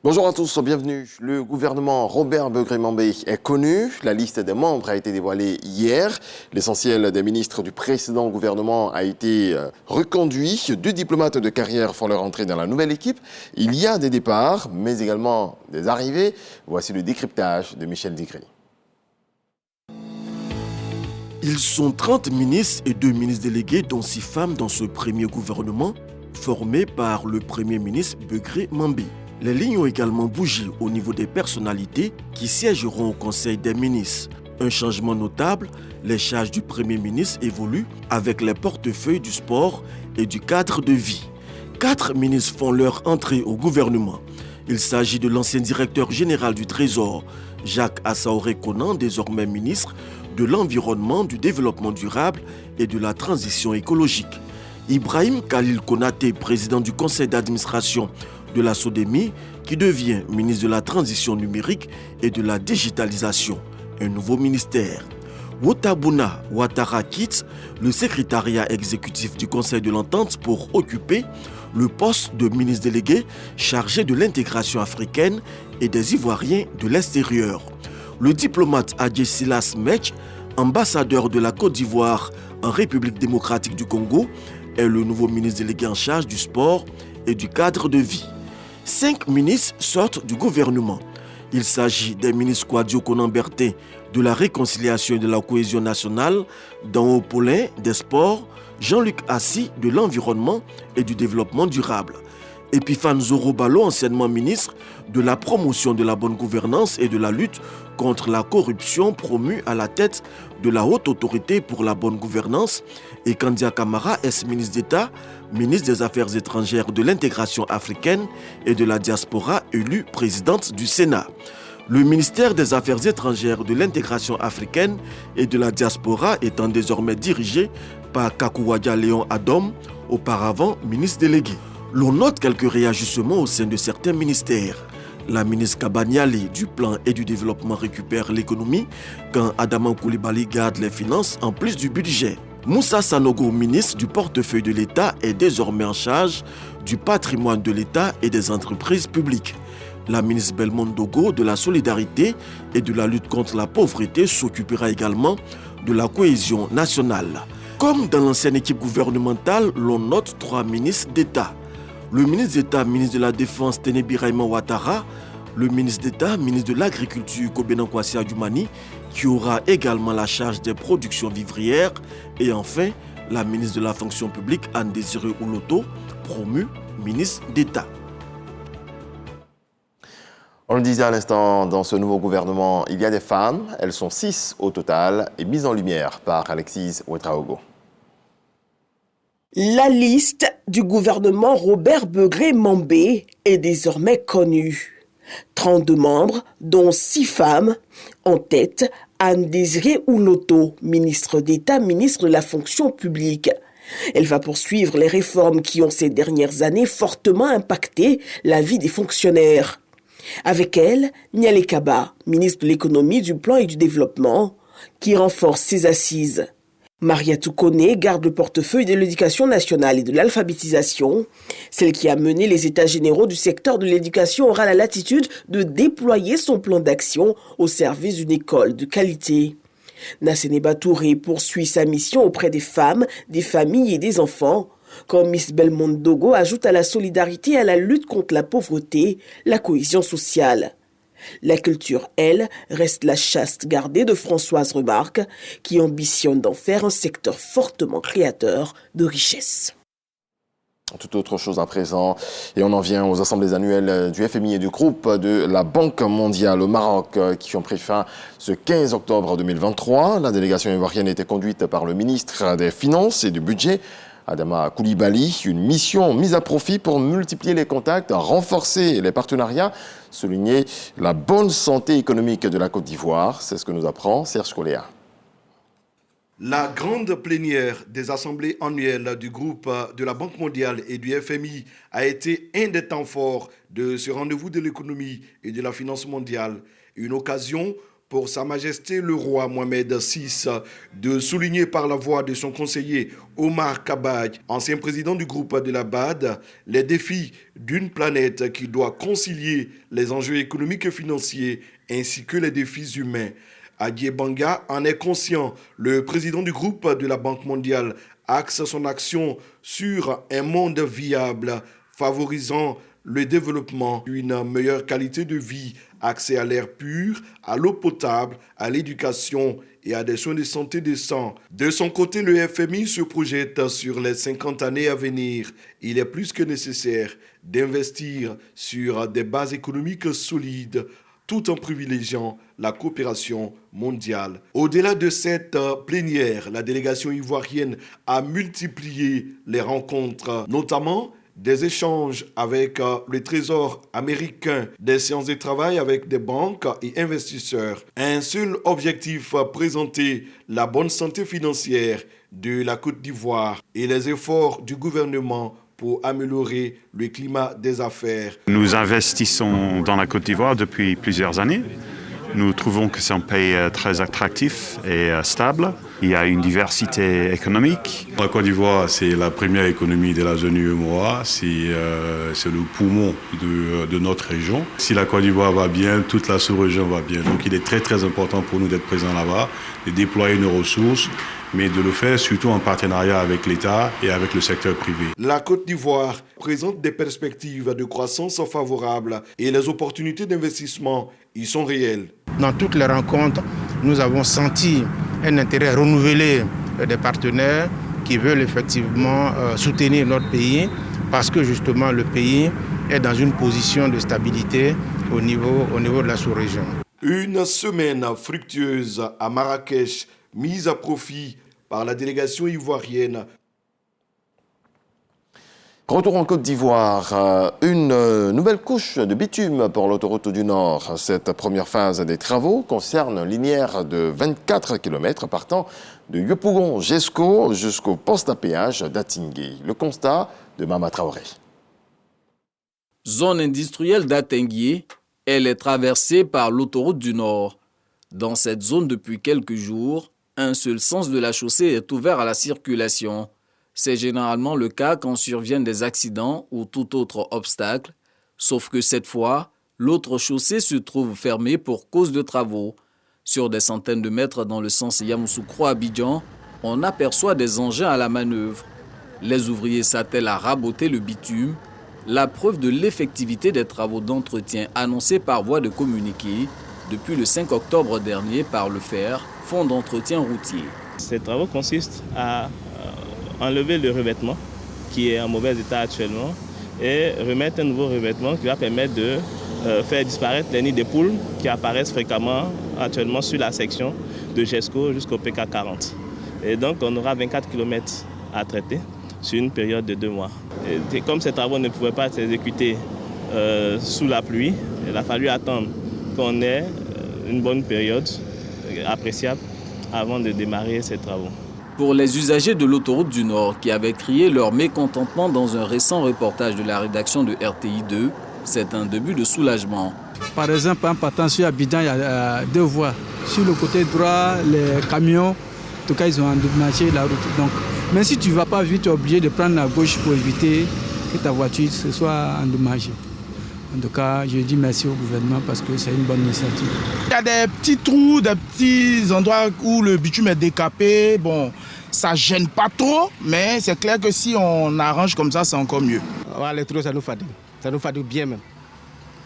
Bonjour à tous, bienvenue. Le gouvernement Robert Begré-Mambé est connu. La liste des membres a été dévoilée hier. L'essentiel des ministres du précédent gouvernement a été reconduit. 2 diplomates de carrière font leur entrée dans la nouvelle équipe. Il y a des départs, mais également des arrivées. Voici le décryptage de Michel Digré. Ils sont 30 ministres et 2 ministres délégués, dont 6 femmes dans ce premier gouvernement, formé par le Premier ministre Begré-Mambé. Les lignes ont également bougé au niveau des personnalités qui siégeront au Conseil des ministres. Un changement notable, les charges du Premier ministre évoluent avec les portefeuilles du sport et du cadre de vie. 4 ministres font leur entrée au gouvernement. Il s'agit de l'ancien directeur général du Trésor, Jacques Assaoré-Conan, désormais ministre de l'Environnement, du Développement durable et de la Transition écologique. Ibrahim Khalil Konaté, président du conseil d'administration de la SODEMI, qui devient ministre de la Transition numérique et de la digitalisation, un nouveau ministère. Wotabuna Ouattara quitte le secrétariat exécutif du Conseil de l'Entente pour occuper le poste de ministre délégué chargé de l'intégration africaine et des Ivoiriens de l'extérieur. Le diplomate Adjé Silas Mech, ambassadeur de la Côte d'Ivoire en République démocratique du Congo, est le nouveau ministre délégué en charge du sport et du cadre de vie. 5 ministres sortent du gouvernement. Il s'agit des ministres Kouadio Konan-Bertin de la réconciliation et de la cohésion nationale, Danho Paulin des sports, Jean-Luc Assi de l'environnement et du développement durable. Epiphane Zorobalo, anciennement ministre de la promotion de la bonne gouvernance et de la lutte contre la corruption, promu à la tête de la Haute Autorité pour la bonne gouvernance, et Kandia Kamara, ex-ministre d'État, ministre des Affaires étrangères, de l'intégration africaine et de la diaspora, élue présidente du Sénat. Le ministère des Affaires étrangères, de l'intégration africaine et de la diaspora étant désormais dirigé par Kakouwadia Léon Adom, auparavant ministre délégué. L'on note quelques réajustements au sein de certains ministères. La ministre Kabaniale du Plan et du Développement récupère l'économie, quand Adama Koulibaly garde les finances en plus du budget. Moussa Sanogo, ministre du portefeuille de l'État, est désormais en charge du patrimoine de l'État et des entreprises publiques. La ministre Belmondo Dogo de la solidarité et de la lutte contre la pauvreté s'occupera également de la cohésion nationale. Comme dans l'ancienne équipe gouvernementale, l'on note 3 ministres d'État. Le ministre d'État, ministre de la Défense, Ténébi Raymond Ouattara, le ministre d'État, ministre de l'Agriculture, Kobenan Kwasi Adjoumani, qui aura également la charge des productions vivrières, et enfin, la ministre de la Fonction publique, Anne-Désirée Ouloto, promue ministre d'État. On le disait à l'instant, dans ce nouveau gouvernement, il y a des femmes. Elles sont 6 au total et mises en lumière par Alexis Ouedraogo. La liste du gouvernement Robert Begré-Mambé est désormais connue. 32 membres, dont 6 femmes. En tête, Anne-Désirée Ouloto, ministre d'État, ministre de la Fonction publique. Elle va poursuivre les réformes qui ont ces dernières années fortement impacté la vie des fonctionnaires. Avec elle, Niale Kaba, ministre de l'Économie, du Plan et du Développement, qui renforce ses assises. Mariatou Koné garde le portefeuille de l'éducation nationale et de l'alphabétisation. Celle qui a mené les états généraux du secteur de l'éducation aura la latitude de déployer son plan d'action au service d'une école de qualité. Nasseneba Touré poursuit sa mission auprès des femmes, des familles et des enfants, quand Miss Belmondo Dogo ajoute à la solidarité et à la lutte contre la pauvreté, la cohésion sociale. La culture, elle, reste la chaste gardée de Françoise Remarque, qui ambitionne d'en faire un secteur fortement créateur de richesses. Tout autre chose à présent, et on en vient aux assemblées annuelles du FMI et du groupe de la Banque mondiale au Maroc qui ont pris fin ce 15 octobre 2023. La délégation ivoirienne était conduite par le ministre des Finances et du Budget, Adama Koulibaly, une mission mise à profit pour multiplier les contacts, renforcer les partenariats, souligner la bonne santé économique de la Côte d'Ivoire. C'est ce que nous apprend Serge Coléa. La grande plénière des assemblées annuelles du groupe de la Banque mondiale et du FMI a été un des temps forts de ce rendez-vous de l'économie et de la finance mondiale. Une occasion pour Sa Majesté le roi Mohamed VI de souligner par la voix de son conseiller Omar Kabaj, ancien président du groupe de la BAD, les défis d'une planète qui doit concilier les enjeux économiques et financiers ainsi que les défis humains. Adjé Banga en est conscient. Le président du groupe de la Banque mondiale axe son action sur un monde viable, favorisant le développement, une meilleure qualité de vie, accès à l'air pur, à l'eau potable, à l'éducation et à des soins de santé décents. De son côté, le FMI se projette sur les 50 années à venir. Il est plus que nécessaire d'investir sur des bases économiques solides, tout en privilégiant la coopération mondiale. Au-delà de cette plénière, la délégation ivoirienne a multiplié les rencontres, notamment des échanges avec le Trésor américain, des séances de travail avec des banques et investisseurs. Un seul objectif, présenter la bonne santé financière de la Côte d'Ivoire et les efforts du gouvernement pour améliorer le climat des affaires. Nous investissons dans la Côte d'Ivoire depuis plusieurs années. Nous trouvons que c'est un pays très attractif et stable. Il y a une diversité économique. La Côte d'Ivoire, c'est la première économie de la zone UEMOA. C'est le poumon de notre région. Si la Côte d'Ivoire va bien, toute la sous-région va bien. Donc il est très très important pour nous d'être présents là-bas, de déployer nos ressources, mais de le faire surtout en partenariat avec l'État et avec le secteur privé. La Côte d'Ivoire présente des perspectives de croissance favorables et les opportunités d'investissement y sont réelles. Dans toutes les rencontres, nous avons senti un intérêt renouvelé des partenaires qui veulent effectivement soutenir notre pays parce que justement le pays est dans une position de stabilité au niveau de la sous-région. Une semaine fructueuse à Marrakech, mise à profit par la délégation ivoirienne. Retour en Côte d'Ivoire, une nouvelle couche de bitume pour l'autoroute du Nord. Cette première phase des travaux concerne une linéaire de 24 km partant de Yopougon-Jesco jusqu'au poste à péage d'Atingué. Le constat de Mama Traoré. Zone industrielle d'Atingué, elle est traversée par l'autoroute du Nord. Dans cette zone depuis quelques jours, un seul sens de la chaussée est ouvert à la circulation. C'est généralement le cas quand surviennent des accidents ou tout autre obstacle, sauf que cette fois, l'autre chaussée se trouve fermée pour cause de travaux. Sur des centaines de mètres dans le sens Yamoussoukro-Abidjan, on aperçoit des engins à la manœuvre. Les ouvriers s'attellent à raboter le bitume, la preuve de l'effectivité des travaux d'entretien annoncés par voie de communiqué depuis le 5 octobre dernier par le FER, Fonds d'entretien routier. Ces travaux consistent à enlever le revêtement qui est en mauvais état actuellement et remettre un nouveau revêtement qui va permettre de faire disparaître les nids de poules qui apparaissent fréquemment actuellement sur la section de Jesco jusqu'au PK40. Et donc on aura 24 km à traiter sur une période de 2 mois. Et comme ces travaux ne pouvaient pas s'exécuter sous la pluie, il a fallu attendre qu'on ait une bonne période appréciable avant de démarrer ces travaux. Pour les usagers de l'autoroute du Nord qui avaient crié leur mécontentement dans un récent reportage de la rédaction de RTI 2, c'est un début de soulagement. Par exemple, en partant sur Abidjan, il y a 2 voies. Sur le côté droit, les camions, en tout cas, ils ont endommagé la route. Donc, même si tu ne vas pas vite, tu es obligé de prendre la gauche pour éviter que ta voiture se soit endommagée. En tout cas, je dis merci au gouvernement parce que c'est une bonne initiative. Il y a des petits trous, des petits endroits où le bitume est décapé. Bon, ça ne gêne pas trop, mais c'est clair que si on arrange comme ça, c'est encore mieux. Les trous, ça nous fatigue. Ça nous fatigue bien même.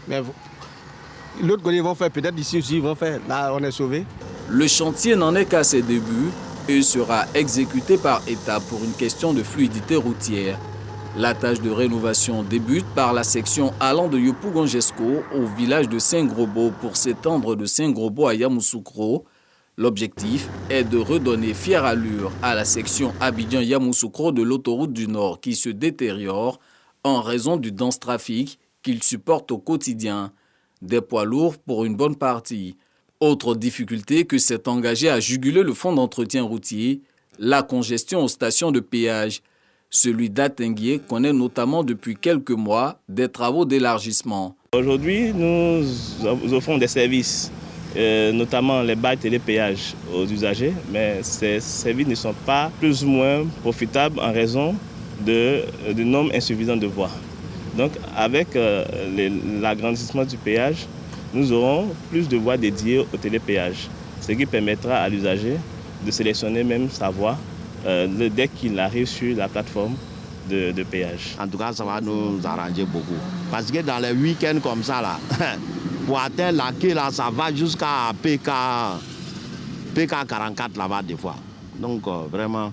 Mais l'autre côté, ils vont faire, peut-être ici aussi, ils vont faire. Là, on est sauvés. Le chantier n'en est qu'à ses débuts et sera exécuté par étapes pour une question de fluidité routière. La tâche de rénovation débute par la section allant de Yopougon-Jesco au village de Saint-Grobo pour s'étendre de Saint-Grobo à Yamoussoukro. L'objectif est de redonner fière allure à la section Abidjan-Yamoussoukro de l'autoroute du Nord qui se détériore en raison du dense trafic qu'il supporte au quotidien. Des poids lourds pour une bonne partie. Autre difficulté que s'est engagé à juguler le fonds d'entretien routier, la congestion aux stations de péage. Celui d'Atingué connaît notamment depuis quelques mois des travaux d'élargissement. Aujourd'hui, nous offrons des services notamment les bails télépéages aux usagers, mais ces services ne sont pas plus ou moins profitables en raison de nombre insuffisant de voies. Donc avec l'agrandissement du péage, nous aurons plus de voies dédiées au télépéage, ce qui permettra à l'usager de sélectionner même sa voie dès qu'il arrive sur la plateforme de péage. En tout cas, ça va nous arranger beaucoup. Parce que dans les week-ends comme ça, là, pour atteindre la quai, là, ça va jusqu'à PK 44 là-bas des fois. Donc vraiment,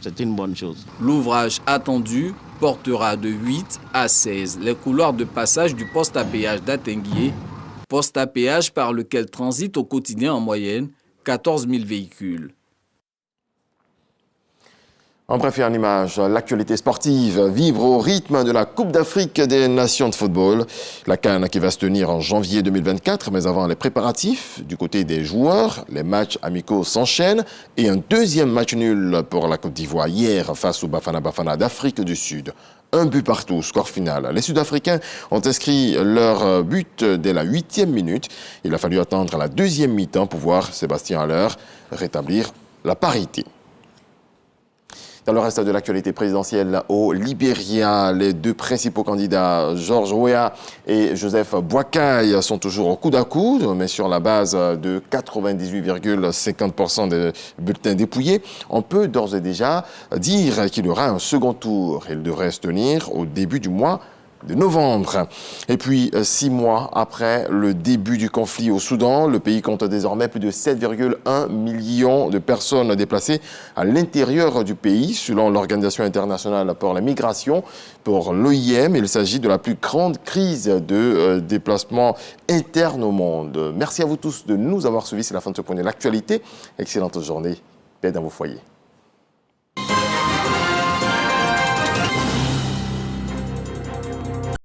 c'est une bonne chose. L'ouvrage attendu portera de 8 à 16 les couloirs de passage du poste à péage d'Atenguié, poste à péage par lequel transitent au quotidien en moyenne 14 000 véhicules. En bref et en image, l'actualité sportive vibre au rythme de la Coupe d'Afrique des Nations de football. La CAN qui va se tenir en janvier 2024, mais avant les préparatifs, du côté des joueurs, les matchs amicaux s'enchaînent et un deuxième match nul pour la Côte d'Ivoire hier face au Bafana Bafana d'Afrique du Sud. Un but partout, score final. Les Sud-Africains ont inscrit leur but dès la 8e minute. Il a fallu attendre la deuxième mi-temps pour voir Sébastien Haller rétablir la parité. Dans le reste de l'actualité présidentielle au Libéria, les deux principaux candidats, George Weah et Joseph Boakai, sont toujours au coude à coude, mais sur la base de 98,50% des bulletins dépouillés. On peut d'ores et déjà dire qu'il y aura un second tour. Il devrait se tenir au début du mois de novembre. Et puis, 6 mois après le début du conflit au Soudan, le pays compte désormais plus de 7,1 millions de personnes déplacées à l'intérieur du pays, selon l'Organisation internationale pour la migration. Pour l'OIM, il s'agit de la plus grande crise de déplacement interne au monde. Merci à vous tous de nous avoir suivis. C'est la fin de ce point de l'actualité. Excellente journée. Paix dans vos foyers.